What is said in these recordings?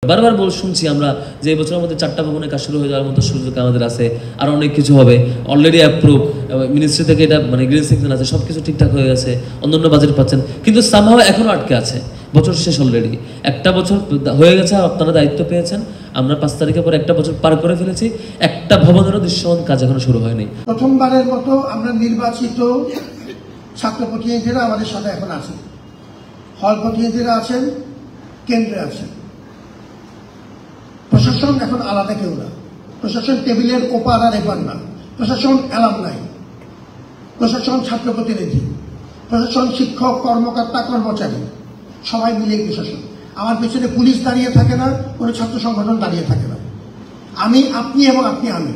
বারবার শুনছি আমরা যে এই বছরের মধ্যে 4টা ভবনের কাজ শুরু হয়ে যাওয়ার মতো সুযোগ আমাদের আছে, আর অনেক কিছু হবে, অলরেডি অ্যাপ্রুভ, মিনিস্ট্রি থেকে এটা গ্রিন সিগন্যাল আছে, সবকিছু ঠিকঠাক হয়ে গেছে, অন্যান্য বাজেট পাচ্ছেন, কিন্তু সামহাও এখনো আটকে আছে। বছর শেষ অলরেডি, একটা বছর হয়ে গেছে, আপনারা দায়িত্ব পেয়েছেন, আমরা 5 তারিখের পর একটা বছর পার করে ফেলেছি, একটা ভবনেরও দৃশ্যমান কাজ এখনো শুরু হয়নি। প্রথমবারের মতো আমরা নির্বাচিত ছাত্র প্রতিনিধিরা আমাদের সাথে এখন আছেন, হল প্রতিনিধিরা আছেন, কেন্দ্রে আছেন। প্রশাসন এখন আলাদা কেউ না, প্রশাসন টেবিলের ওপার আর এপার না, প্রশাসন অ্যালামনাই, প্রশাসন ছাত্র প্রতিনিধি, প্রশাসন শিক্ষক, কর্মকর্তা, কর্মচারী, সবাই মিলেই প্রশাসন। আমার পেছনে পুলিশ দাঁড়িয়ে থাকে না, কোনো ছাত্র সংগঠন দাঁড়িয়ে থাকে না, আমি, আপনি এবং আপনি আমি।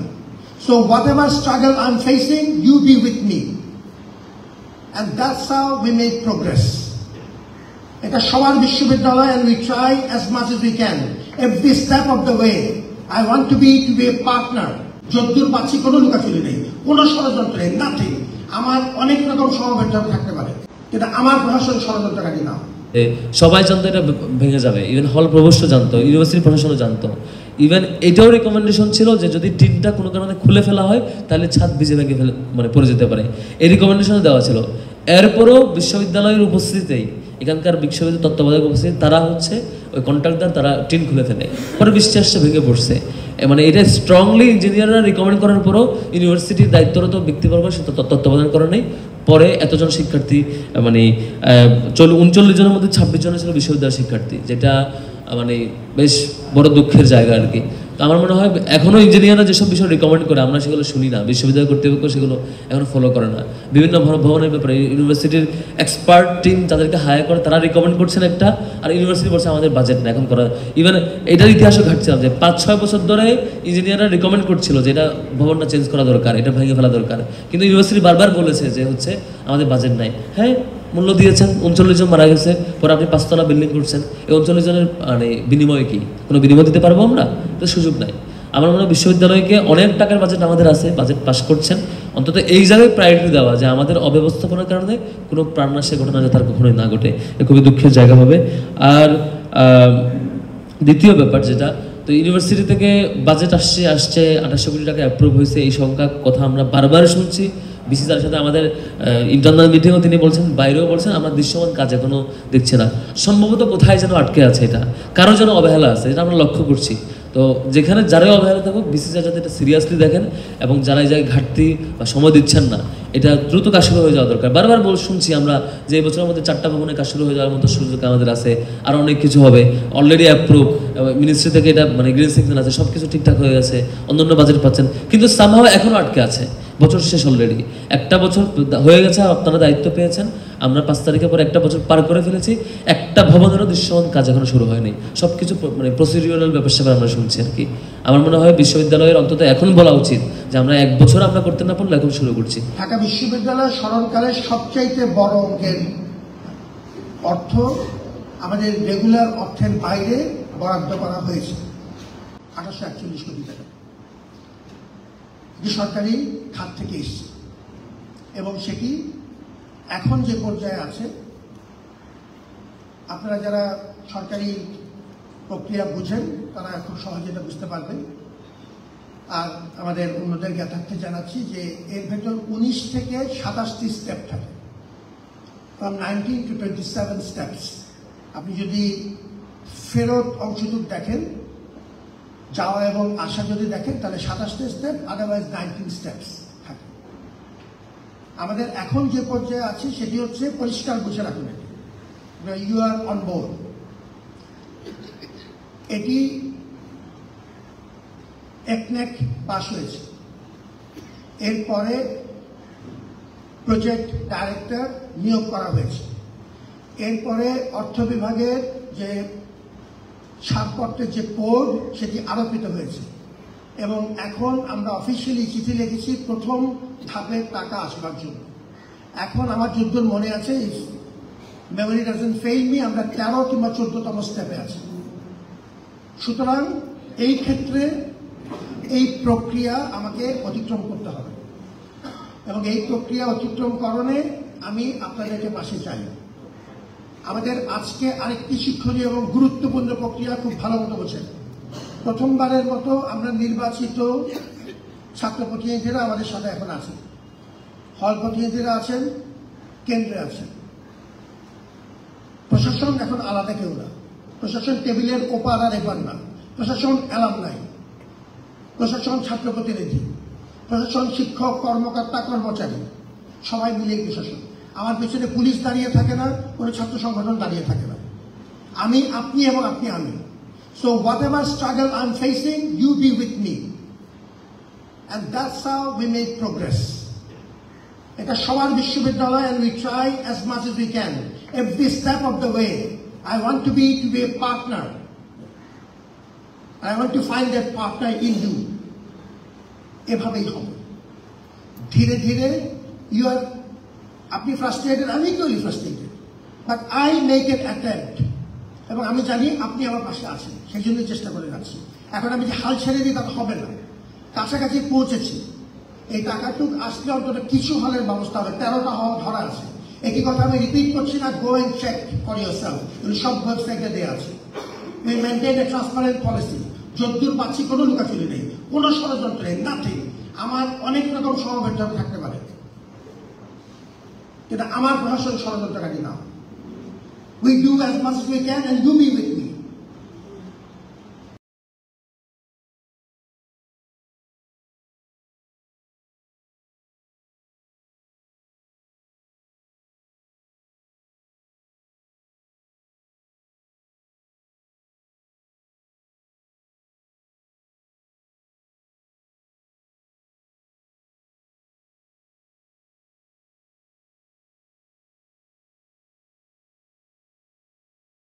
So whatever struggle I am facing, you be with me, and that's how we make progress. এটা সবার বিশ্ববিদ্যালয়, and we try as much as we can every step of the way. I want to be a partner. যদ্দূর পাচ্ছি কোনো লুকাচুরি নেই, কোনো ষড়যন্ত্র নেই, নাথিং। আমার অনেক রকম সহযোগিতা থাকতে পারে, কিন্তু আমার প্রশাসন ষড়যন্ত্রকারী না। সবাই জানতো এটা ভেঙে যাবে, ইভেন হল প্রভোস্ট জানতো, ইউনিভার্সিটি প্রশাসনও জানতো, ইভেন এটাও রিকমেন্ডেশন ছিল যে যদি টিনটা কোনো কারণে খুলে ফেলা হয় তাহলে ছাদ ভিজে ভেঙে পড়ে যেতে পারে, এই রিকমেন্ডেশনও দেওয়া ছিল। এরপরও বিশ্ববিদ্যালয়ের উপস্থিতিতেই, এখানকার বিশ্ববিদ্যালয় তত্ত্বাবধায়ক উপস্থিতি, তারা হচ্ছে ওই কন্ট্রাক্টর, তারা টিন খুলে ফেলে, পরে বৃষ্টি আসছে, ভেঙে পড়ছে। এটা স্ট্রংলি ইঞ্জিনিয়াররা রিকমেন্ড করার পরও ইউনিভার্সিটির দায়িত্বরত ব্যক্তিবর্গ সে তত্ত্বাবধান করে নেই। পরে এতজন শিক্ষার্থী, 39 জনের মধ্যে 26 জন ছিল বিশ্ববিদ্যালয়ের শিক্ষার্থী, যেটা বেশ বড় দুঃখের জায়গা আর কি। তো আমার মনে হয় এখনও ইঞ্জিনিয়াররা যেসব বিষয় রিকমেন্ড করে আমরা সেগুলো শুনি না, বিশ্ববিদ্যালয় কর্তৃপক্ষ সেগুলো এখনো ফলো করে না। বিভিন্ন ভবনের ব্যাপারে ইউনিভার্সিটির এক্সপার্ট টিম তাদেরকে হায়ার করে, তারা রিকমেন্ড করছেন একটা, আর ইউনিভার্সিটি বলছে আমাদের বাজেট না এখন করা। ইভেন এটার ইতিহাসও ঘাটছিলাম যে 5-6 বছর ধরে ইঞ্জিনিয়াররা রিকমেন্ড করছিল যে এটা ভবনটা চেঞ্জ করা দরকার, এটা ভেঙে ফেলা দরকার, কিন্তু ইউনিভার্সিটি বারবার বলেছে যে আমাদের বাজেট নাই। হ্যাঁ, মূল্য দিয়েছেন, 39 জন মারা গেছে, পরে আপনি 5 তলা বিল্ডিং করছেন, এই 39 জনের বিনিময়ে কি কোনো বিনিময় দিতে পারবো আমরা? তো সুযোগ নাই। আমার মনে হয় বিশ্ববিদ্যালয়কে অনেক টাকার বাজেট আমাদের আছে, বাজেট পাস করছেন, অন্তত এই জায়গায় প্রায়োরিটি দেওয়া যে আমাদের অব্যবস্থাপনার কারণে কোনো প্রাণনাশের ঘটনা যাতে তার কখনোই না ঘটে, এ খুবই দুঃখের জায়গা হবে। আর দ্বিতীয় ব্যাপার যেটা, তো ইউনিভার্সিটি থেকে বাজেট আসছে 2800 কোটি টাকা অ্যাপ্রুভ হয়েছে, এই সংখ্যা কথা আমরা বারবার শুনছি। বিসি স্যারের সাথে আমাদের ইন্টারনাল মিটিংও তিনি বলছেন, বাইরেও বলছেন, আমরা দৃশ্যমান কাজ এখনো দেখছি না। সম্ভবত কোথায় যেন আটকে আছে, এটা কারো যেন অবহেলা আছে, এটা আমরা লক্ষ্য করছি। তো যেখানে যারাই অবহেলা থাকুক, বিসি স্যার যাতে এটা সিরিয়াসলি দেখেন, এবং যারা এই জায়গায় ঘাটতি বা সময় দিচ্ছেন না, এটা দ্রুত কাজ শুরু হয়ে যাওয়া দরকার। বারবার শুনছি আমরা যে এই বছরের মধ্যে 4টা ভবনের কাজ শুরু হয়ে যাওয়ার মতো সুযোগ আমাদের আছে, আর অনেক কিছু হবে, অলরেডি অ্যাপ্রুভ, মিনিস্ট্রি থেকে এটা গ্রিন সিগন্যাল আছে, সবকিছু ঠিকঠাক হয়ে গেছে, অন্যান্য বাজেট পাচ্ছেন, কিন্তু সামহাও এখনো আটকে আছে। বছর শেষ অলরেডি, একটা বছর হয়ে গেছে, আপনারা দায়িত্ব পেয়েছেন, আমরা 5 তারিখের পর একটা বছর পার করে ফেলেছি, একটা ভবনেরও দৃশ্যমান কাজ এখনো শুরু হয়নি, সবকিছু প্রসিডিউরাল ব্যাপার স্যাপার আমরা শুনছি আর কি। আমার মনে হয় বিশ্ববিদ্যালয়ের অন্তত এখন বলা উচিত যে আমরা 1 বছর আমরা করতে না পারলে এখন শুরু করছি। ঢাকা বিশ্ববিদ্যালয় স্মরণকালের সবচাইতে বড় অঙ্কের অর্থ আমাদের রেগুলার অর্থের বাইরে বরাদ্দ করা হয়েছে, 2841 কোটি টাকা, সরকারি খাত থেকে এসছে, এবং সেটি এখন যে পর্যায়ে আছে, আপনারা যারা সরকারি প্রক্রিয়া বুঝেন তারা খুব সহজে এটা বুঝতে পারবেন। আর আমাদের অন্যদের জ্ঞাতার্থে জানাচ্ছি যে এর ভেতর 19 থেকে 27টি স্টেপ থাকে, ফ্রম 19 to 27 স্টেপস। আপনি যদি ফেরত অংশটুক দেখেন, যাওয়া এবং আসা যদি দেখেন, তাহলে 27টি স্টেপ, আদারওয়াইজ 19 স্টেপস থাকে। আমাদের এখন যে পর্যায়ে আছে সেটি হচ্ছে পরিষ্কার বুঝে রাখুন, ইউ আর অন বোর্ড। এটি একনেক পাস হয়েছে, এরপরে প্রজেক্ট ডাইরেক্টর নিয়োগ করা হয়েছে, এরপরে অর্থ বিভাগের যে ছাড়পত্রের যে কোড সেটি আরোপিত হয়েছে, এবং এখন আমরা অফিসিয়ালি চিঠি লিখেছি প্রথম ধাপের টাকা আসবার জন্য। এখন আমার যদ্দূর মনে আছে, মেমোরি ডাজন্ট ফেইল মি, আমরা 13 কিংবা 14তম স্টেপে আছি। সুতরাং এই ক্ষেত্রে এই প্রক্রিয়া আমাকে অতিক্রম করতে হবে, এবং এই প্রক্রিয়া অতিক্রমকরণে আমি আপনাদেরকে পাশে চাই। আমাদের আজকে আরেকটি শিক্ষণীয় এবং গুরুত্বপূর্ণ প্রক্রিয়া খুব ভালো মতো বোঝেন। প্রথমবারের মতো আমরা নির্বাচিত ছাত্র প্রতিনিধিরা আমাদের সাথে এখন আছেন, হল প্রতিনিধিরা আছেন, কেন্দ্রে আছেন। প্রশাসন এখন আলাদা কেউ না, প্রশাসন টেবিলের ওপার আর এপার না, প্রশাসন অ্যালামনাই, প্রশাসন ছাত্র প্রতিনিধি, প্রশাসন শিক্ষক, কর্মকর্তা, কর্মচারী, সবাই মিলে প্রশাসন। আমার পেছনে পুলিশ দাঁড়িয়ে থাকে না, কোনো ছাত্র সংগঠন দাঁড়িয়ে থাকে না, আমি, আপনি এবং আপনি আমি। So whatever struggle I am facing, you be with me, and that's how we make progress. এটা সবার বিশ্ববিদ্যালয়, and we try as much as we can every step of the way. I want to be a partner. I want to find that partner in you. এভাবেই হবে ধীরে ধীরে। You আর, আপনি frustrated, আমি equally frustrated, but I make N attempt, এবং আমি জানি আপনি আমার পাশে আছেন, সেই জন্যই চেষ্টা করে যাচ্ছি। এখন আমি যে হাল ছেড়ে দিই তাতে হবে না, কাছাকাছি পৌঁছেছি। এই টাকাটুক আসলে অন্তত কিছু হলের ব্যবস্থা হবে। 13টা হল ধরা আছে, একই কথা আমি রিপিট করছি না, go and check for yourself, সব ওয়েবসাইটে দেওয়া আছে। We maintain a transparent policy, যদ্দূর পাচ্ছি কোনো লুকাচুরি নেই, কোনো ষড়যন্ত্র নেই, নাথিং। আমার অনেক রকম সহযোগিতা থাকতে পারে, কিন্তু আমার প্রশাসন ষড়যন্ত্রকারী না। We do as much as we can and you be with